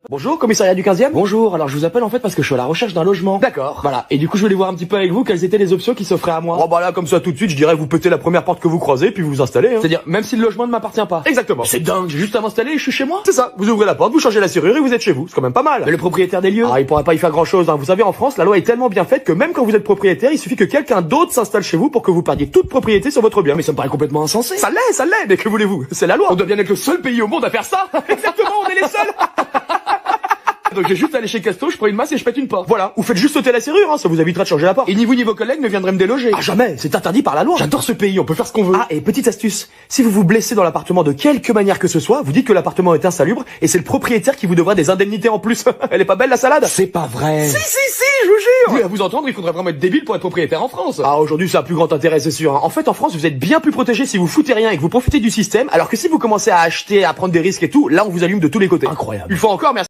Bonjour, commissariat du 15e. Bonjour, alors je vous appelle en fait parce que je suis à la recherche d'un logement. D'accord. Voilà, et du coup je voulais voir un petit peu avec vous quelles étaient les options qui s'offraient à moi. Oh bah là, comme ça tout de suite, je dirais vous pétez la première porte que vous croisez puis vous vous installez. Hein. C'est-à-dire, même si le logement ne m'appartient pas. Exactement. C'est dingue, j'ai juste à m'installer et je suis chez moi. C'est ça, vous ouvrez la porte, vous changez la serrure et vous êtes chez vous. C'est quand même pas mal. Mais le propriétaire des lieux, ah, il pourra pas y faire grand-chose. Hein. Vous savez, en France, la loi est tellement bien faite que même quand vous êtes propriétaire, il suffit que quelqu'un d'autre s'installe chez vous pour que vous perdiez toute propriété sur votre bien. Mais ça me paraît complètement insensé. Ça l'est, mais que voulez-vous? C'est la loi. On doit bien être le seul pays au monde à faire ça. Exactement, on est les seuls. Donc j'ai juste à aller chez Casto, je prends une masse et je pète une porte. Voilà, ou faites juste sauter la serrure, hein, ça vous évitera de changer la porte. Et ni vous ni vos collègues ne viendraient me déloger. Ah jamais, c'est interdit par la loi. J'adore ce pays, on peut faire ce qu'on veut. Ah, et petite astuce, si vous vous blessez dans l'appartement de quelque manière que ce soit, vous dites que l'appartement est insalubre et c'est le propriétaire qui vous devra des indemnités en plus. Elle est pas belle la salade? C'est pas vrai. Si, je vous jure. Oui, à vous entendre, il faudrait vraiment être débile pour être propriétaire en France. Ah, aujourd'hui ça a plus grand intérêt, c'est sûr. Hein. En fait, en France, vous êtes bien plus protégé si vous foutez rien et que vous profitez du système, alors que si vous commencez à acheter, à prendre des risques et tout, là on vous allume de tous les côtés. Incroyable. Il faut encore, merci.